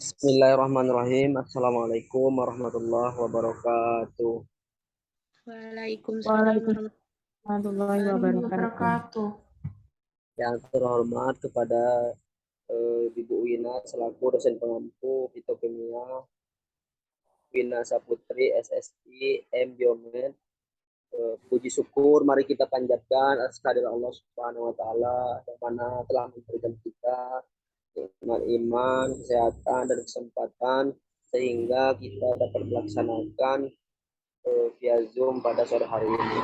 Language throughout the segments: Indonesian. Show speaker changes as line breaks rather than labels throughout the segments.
Bismillahirrahmanirrahim. Assalamualaikum warahmatullahi wabarakatuh.
Waalaikumsalam
Warahmatullahi
warahmatullahi
wabarakatuh.
wabarakatuh.
Yang terhormat kepada Ibu Wina selaku dosen pengampu fitokimia, Wina Saputri SSI M Biomed. Puji syukur mari kita panjatkan atas kehadirat Allah Subhanahu wa taala yang mana telah memberikan kita nikmat iman, kesehatan dan kesempatan sehingga kita dapat melaksanakan via Zoom pada sore hari ini.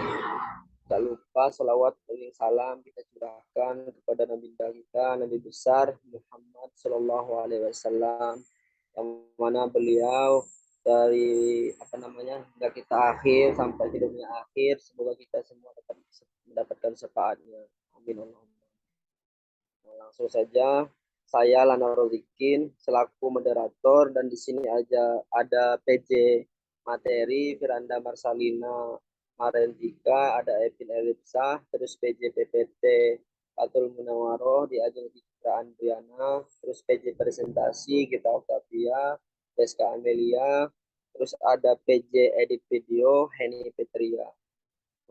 Tak lupa salawat dan salam kita curahkan kepada Nabi kita, Nabi besar Muhammad Shallallahu Alaihi Wasallam, yang mana beliau dari hingga kita akhir sampai di dunia akhir, semoga kita semua dapat mendapatkan syafaatnya. Amin Allahumma. Langsung saja, saya Lana Rozikin selaku moderator, dan di sini ada PJ materi Firanda Marsalina Marendika, ada Evin Elipsa, terus PJ PPT Fatul Munawaroh di Ajeng Citra Andriana, terus PJ presentasi kita Octavia, Deska Amelia, terus ada PJ edit video Henny Petria.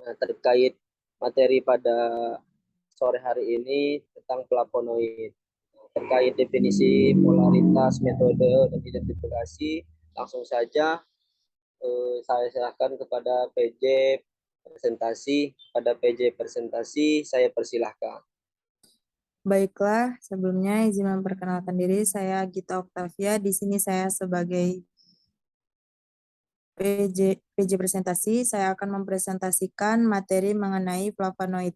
Nah, terkait materi pada sore hari ini tentang flavonoid, terkait definisi, polaritas, metode, dan identifikasi, langsung saja saya serahkan kepada PJ presentasi. Pada PJ presentasi, saya persilahkan.
Baiklah, sebelumnya izin memperkenalkan diri, saya Gita Octavia. Di sini saya sebagai PJ presentasi, saya akan mempresentasikan materi mengenai flavonoid.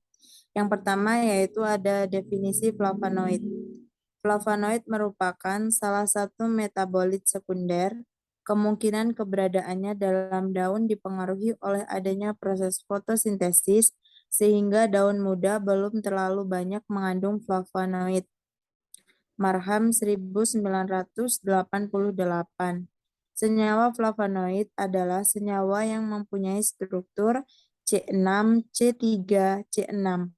Yang pertama yaitu ada definisi flavonoid. Flavonoid merupakan salah satu metabolit sekunder. Kemungkinan keberadaannya dalam daun dipengaruhi oleh adanya proses fotosintesis, sehingga daun muda belum terlalu banyak mengandung flavonoid. Marham 1988. Senyawa flavonoid adalah senyawa yang mempunyai struktur C6, C3, C6.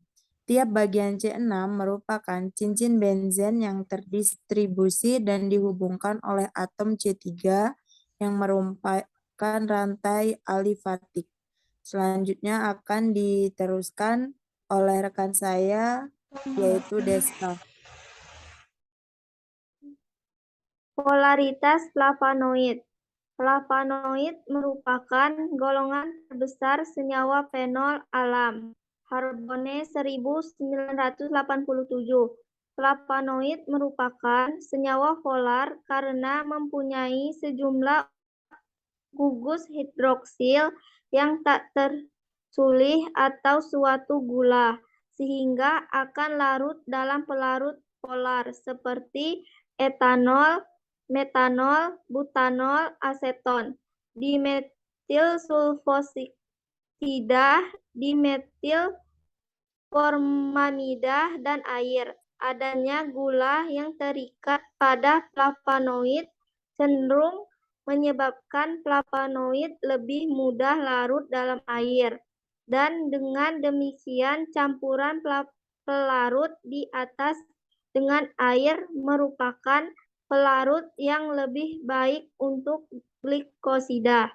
Tiap bagian C6 merupakan cincin benzen yang terdistribusi dan dihubungkan oleh atom C3 yang merupakan rantai alifatik. Selanjutnya akan diteruskan oleh rekan saya, yaitu Deska.
Polaritas flavonoid. Flavonoid merupakan golongan terbesar senyawa fenol alam. Harbone 1987. Flavonoid merupakan senyawa polar karena mempunyai sejumlah gugus hidroksil yang tak tersulih atau suatu gula, sehingga akan larut dalam pelarut polar seperti etanol, metanol, butanol, aseton, dimetil sulfosidah, dimetil formamidah, dan air. Adanya gula yang terikat pada flavonoid cenderung menyebabkan flavonoid lebih mudah larut dalam air, dan dengan demikian campuran pelarut di atas dengan air merupakan pelarut yang lebih baik untuk glikosida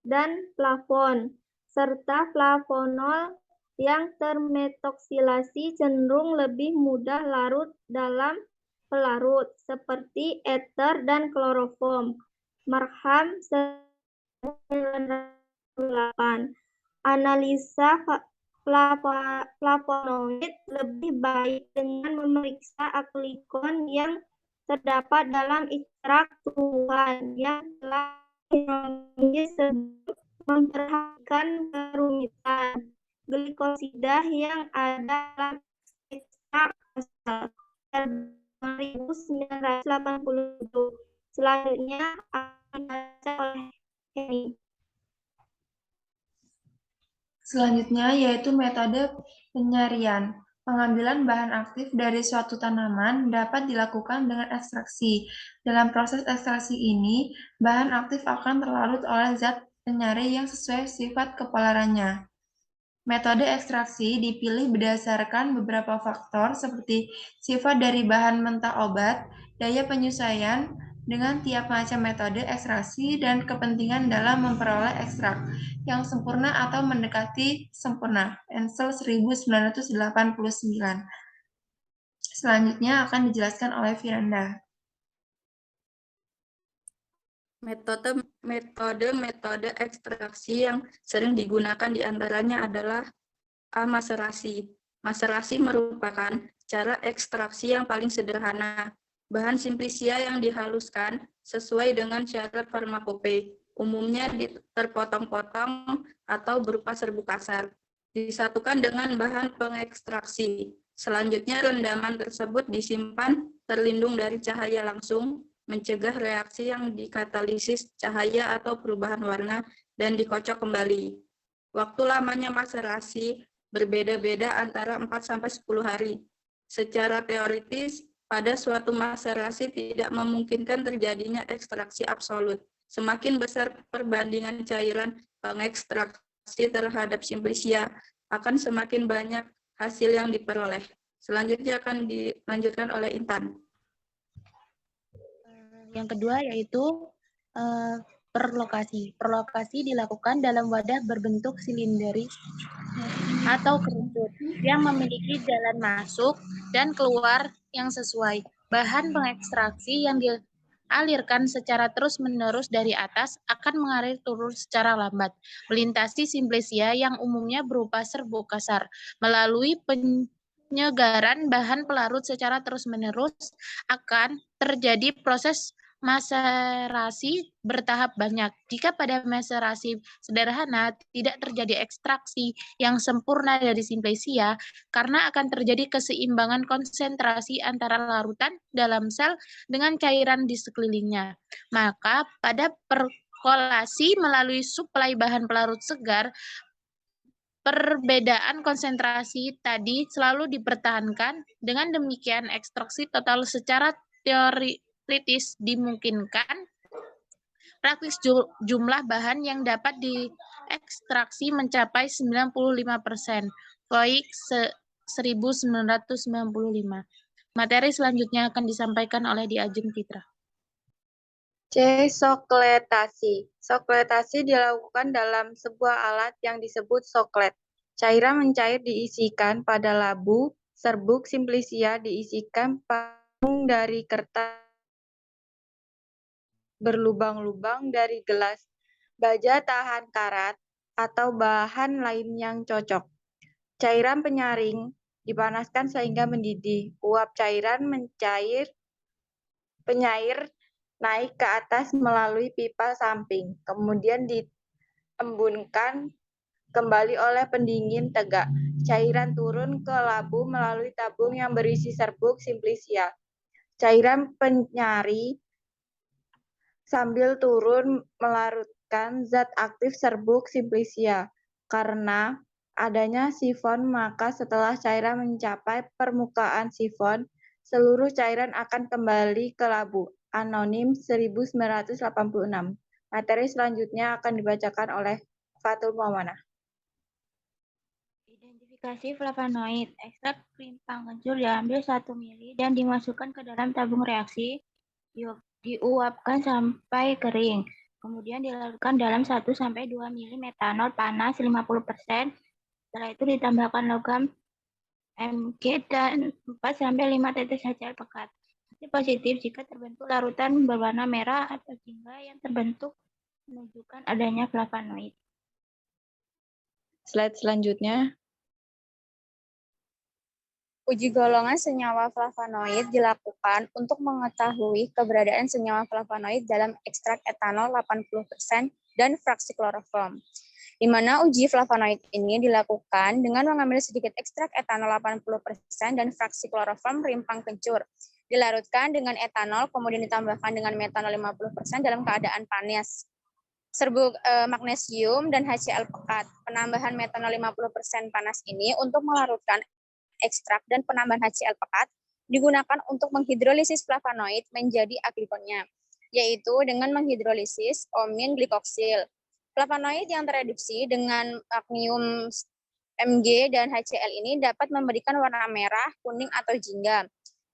dan flavon, serta flavonol yang termetoksilasi cenderung lebih mudah larut dalam pelarut, seperti ether dan kloroform. Marham 1998. Analisa flavonoid lebih baik dengan memeriksa aklikon yang terdapat dalam ekstrak tumbuhan yang telah dihidrolisis sebelum memperhatikan kerumitan glikosida yang ada dalam ekstrak asal 1987. Selanjutnya akan dibaca oleh Henny.
Selanjutnya yaitu metode penyaringan. Pengambilan bahan aktif dari suatu tanaman dapat dilakukan dengan ekstraksi. Dalam proses ekstraksi ini, bahan aktif akan terlarut oleh zat penyari yang sesuai sifat kepolarannya. Metode ekstraksi dipilih berdasarkan beberapa faktor seperti sifat dari bahan mentah obat, daya penyesuaian, dengan tiap macam metode ekstraksi dan kepentingan dalam memperoleh ekstrak yang sempurna atau mendekati sempurna. Ensel 1989. Selanjutnya akan dijelaskan oleh Firanda.
Metode ekstraksi yang sering digunakan diantaranya adalah maserasi. Maserasi merupakan cara ekstraksi yang paling sederhana. Bahan simplisia yang dihaluskan sesuai dengan syarat farmakope, umumnya terpotong-potong atau berupa serbuk kasar. Disatukan dengan bahan pengekstraksi. Selanjutnya rendaman tersebut disimpan terlindung dari cahaya langsung, mencegah reaksi yang dikatalisis cahaya atau perubahan warna, dan dikocok kembali. Waktu lamanya maserasi berbeda-beda antara 4-10 hari. Secara teoritis, pada suatu maserasi tidak memungkinkan terjadinya ekstraksi absolut. Semakin besar perbandingan cairan pengekstraksi terhadap simplisia, akan semakin banyak hasil yang diperoleh. Selanjutnya akan dilanjutkan oleh Intan.
Yang kedua yaitu perlokasi. Perlokasi dilakukan dalam wadah berbentuk silinderis atau kerucut yang memiliki jalan masuk dan keluar yang sesuai. Bahan pengekstraksi yang dialirkan secara terus-menerus dari atas akan mengalir turun secara lambat, melintasi simplisia yang umumnya berupa serbuk kasar. Melalui penyegaran bahan pelarut secara terus-menerus akan terjadi proses maserasi bertahap banyak. Jika pada maserasi sederhana tidak terjadi ekstraksi yang sempurna dari simplisia, karena akan terjadi keseimbangan konsentrasi antara larutan dalam sel dengan cairan di sekelilingnya. Maka pada perkolasi melalui suplai bahan pelarut segar, perbedaan konsentrasi tadi selalu dipertahankan. Dengan demikian, ekstraksi total secara teoritis dimungkinkan. Praktis jumlah bahan yang dapat diekstraksi mencapai 95%. Voigt 1995. Materi selanjutnya akan disampaikan oleh Diajeng Fitra.
C. Sokletasi. Sokletasi dilakukan dalam sebuah alat yang disebut soklet. Cairan mencair diisikan pada labu, serbuk simplisia diisikan panggung dari kertas berlubang-lubang dari gelas, baja tahan karat, atau bahan lain yang cocok. Cairan penyaring dipanaskan sehingga mendidih. Uap cairan penyair naik ke atas melalui pipa samping, kemudian diembunkan kembali oleh pendingin tegak. Cairan turun ke labu melalui tabung yang berisi serbuk simplisia. Cairan penyari sambil turun melarutkan zat aktif serbuk simplisia. Karena adanya sifon, maka setelah cairan mencapai permukaan sifon, seluruh cairan akan kembali ke labu. Anonim 1986. Materi selanjutnya akan dibacakan oleh Fatul Muamana.
Identifikasi flavonoid. Ekstrak rimpang kencur diambil 1 ml dan dimasukkan ke dalam tabung reaksi. Diuapkan sampai kering. Kemudian dilarutkan dalam 1-2 ml metanol panas 50%. Setelah itu ditambahkan logam Mg dan 4-5 tetes HCl pekat. Hasil positif jika terbentuk larutan berwarna merah atau jingga yang terbentuk menunjukkan adanya flavonoid.
Slide selanjutnya. Uji golongan senyawa flavonoid dilakukan untuk mengetahui keberadaan senyawa flavonoid dalam ekstrak etanol 80% dan fraksi kloroform. Di mana uji flavonoid ini dilakukan dengan mengambil sedikit ekstrak etanol 80% dan fraksi kloroform rimpang kencur. Dilarutkan dengan etanol, kemudian ditambahkan dengan metanol 50% dalam keadaan panas. Serbuk magnesium dan HCl pekat. Penambahan metanol 50% panas ini untuk melarutkan ekstrak dan penambahan HCl pekat digunakan untuk menghidrolisis flavonoid menjadi aglikonnya, yaitu dengan menghidrolisis omin glikoksil. Flavonoid yang tereduksi dengan magneum Mg dan HCl ini dapat memberikan warna merah, kuning, atau jingga.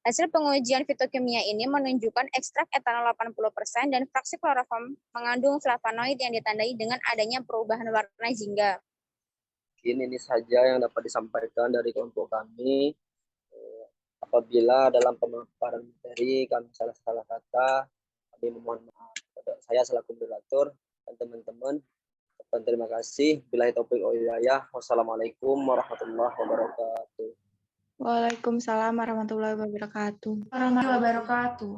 Hasil pengujian fitokimia ini menunjukkan ekstrak etanol 80% dan fraksi kloroform mengandung flavonoid yang ditandai dengan adanya perubahan warna jingga.
Ini saja yang dapat disampaikan dari kelompok kami. Apabila dalam pemaparan materi kami salah-salah kata, kami memohon maaf. Saya selaku moderator dan teman-teman, terima kasih. Billahi taufiq wal hidayah. Wassalamualaikum warahmatullahi wabarakatuh.
Waalaikumsalam warahmatullahi wabarakatuh.
Warahmatullahi wabarakatuh.